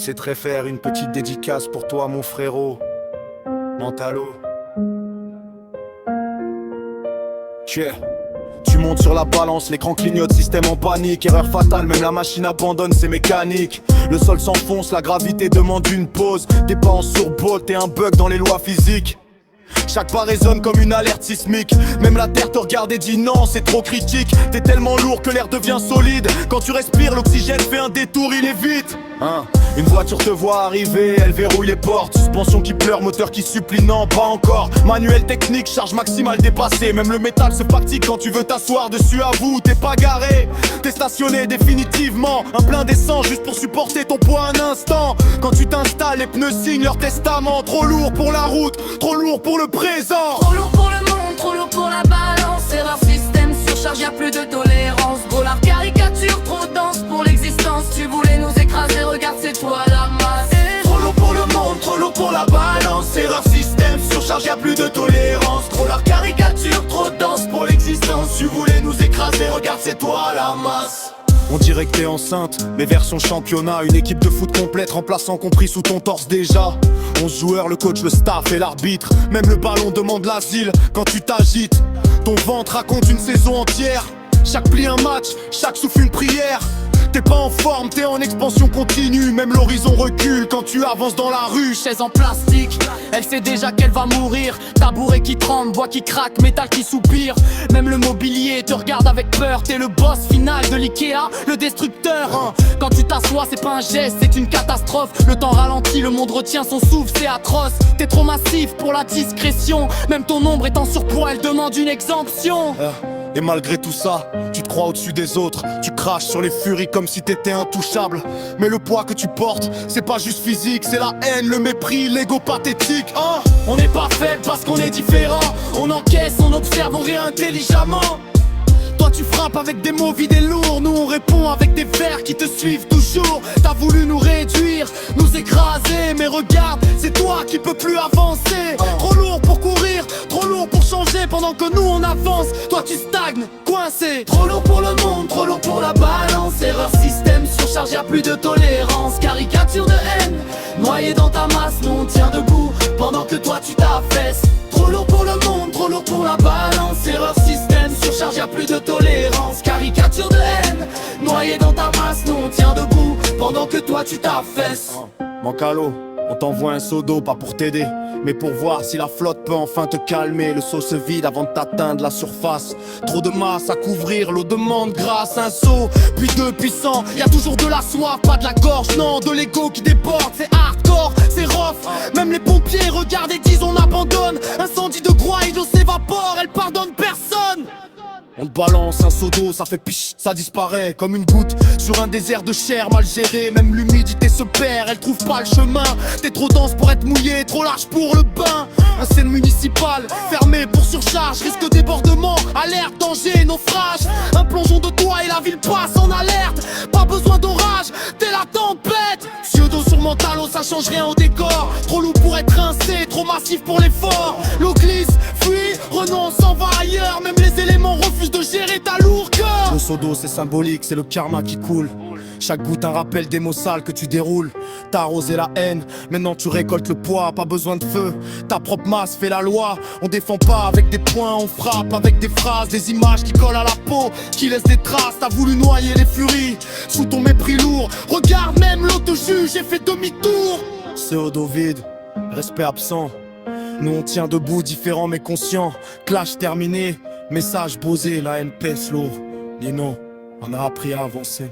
souhaiterais faire une petite dédicace pour toi, mon frérot. Mentalo. Tu montes sur la balance, l'écran clignote, système en panique. Erreur fatale, même la machine abandonne ses mécaniques. Le sol s'enfonce, la gravité demande une pause. T'es pas en surbolt, t'es un bug dans les lois physiques. Chaque pas résonne comme une alerte sismique. Même la terre te regarde et dit non, c'est trop critique. T'es tellement lourd que l'air devient solide. Quand tu respires, l'oxygène fait un détour, il est vite. Une voiture te voit arriver, elle verrouille les portes. Suspension qui pleure, moteur qui supplie, non pas encore. Manuel technique, charge maximale dépassée. Même le métal se fatigue quand tu veux t'asseoir dessus. À vous, t'es pas garé, t'es stationné définitivement. Un plein d'essence juste pour supporter ton poids un instant. Quand tu t'installes, les pneus signent leur testament. Trop lourd pour la route, trop lourd pour le présent. Trop lourd pour le monde, trop lourd pour la balance. Erreur système, surcharge, y'a plus de tolérance. Gros la caricature, trop dense pour l'existence. Tu voulais nous écraser, regarde c'est toi la masse. Trop lourd pour le monde, trop lourd pour la balance. Erreur système, surcharge, y'a plus de tolérance. Trop la caricature, trop dense pour l'existence. Tu voulais nous écraser, regarde c'est toi la masse. On dirait que t'es enceinte, mais version championnat. Une équipe de foot complète, remplaçant compris sous ton torse déjà. 11 joueurs, le coach, le staff et l'arbitre. Même le ballon demande l'asile quand tu t'agites. Ton ventre raconte une saison entière. Chaque pli un match, chaque souffle une prière. T'es pas en forme, t'es en expansion continue. Même l'horizon recule quand tu avances dans la rue. Chaise en plastique, elle sait déjà qu'elle va mourir. Tabouret qui tremble, bois qui craque, métal qui soupire. Même le mobilier te regarde avec peur. T'es le boss final de l'Ikea, le destructeur. Quand tu t'assois, c'est pas un geste, c'est une catastrophe. Le temps ralentit, le monde retient son souffle, c'est atroce. T'es trop massif pour la discrétion. Même ton ombre est en surpoids, elle demande une exemption. Et malgré tout ça, tu te crois au-dessus des autres. Tu craches sur les furies comme si t'étais intouchable. Mais le poids que tu portes, c'est pas juste physique. C'est la haine, le mépris, l'ego pathétique. On n'est pas faible parce qu'on est différent. On encaisse, on observe, on rit intelligemment. Toi tu frappes avec des mots vides et lourds. Nous on répond avec des vers qui te suivent toujours. T'as voulu nous réduire, nous écraser. Mais regarde, c'est toi qui peux plus avancer. Trop lourd pour courir, trop lourd pour changer. Pendant que nous on avance, toi tu stagnes, coincé. Trop lourd pour le monde, trop lourd pour la balance. Erreur système, surcharge, y'a plus de tolérance. Caricature de haine, noyé dans ta masse. Nous on tient debout, pendant que toi tu t'affaisses. Trop lourd pour le monde, trop lourd pour la balance. Erreur système, surcharge, y'a plus de tolérance. Caricature de haine, noyé dans ta masse. Nous on tient debout, pendant que toi tu t'affaisses. Mancalo, on t'envoie un seau d'eau, pas pour t'aider, mais pour voir si la flotte peut enfin te calmer. Le seau se vide avant de t'atteindre la surface. Trop de masse à couvrir, l'eau demande grâce. Un seau, puis deux puissants. Y a toujours de la soif, pas de la gorge, non, de l'ego qui déborde. C'est hardcore, c'est rough. Même les pompiers regardent et disent on abandonne. Incendie de Groix, l'eau s'évapore, elle pardonne personne. On te balance un seau d'eau, ça fait piche, ça disparaît comme une goutte sur un désert de chair mal géré. Même l'humidité se perd, elle trouve pas le chemin. T'es trop dense pour être mouillé, trop large pour le bain. Un scène municipal, fermé pour surcharge. Risque débordement, alerte, danger, naufrage. Un plongeon de toit et la ville passe en alerte. Pas besoin d'orage, t'es la tempête. Yeux d'eau sur Mentalo, ça change rien au décor. Trop lourd pour être rincé, trop massif pour l'effort. L'eau glisse, fuit, renonce, s'en va ailleurs. Même les éléments refusent de gérer ta lourdeur. Le seau d'eau c'est symbolique, c'est le karma qui coule. Chaque goutte un rappel des mots sales que tu déroules. T'as arrosé la haine, maintenant tu récoltes le poids. Pas besoin de feu, ta propre masse fait la loi. On défend pas avec des poings, on frappe avec des phrases. Des images qui collent à la peau, qui laissent des traces. T'as voulu noyer les furies, sous ton mépris lourd. Regarde, même l'eau te juge, j'ai fait demi-tour. Seau d'eau vide, respect absent. Nous on tient debout, différents mais conscients. Clash terminé, message posé, la haine pèse lourd. Dis non, on a appris à avancer.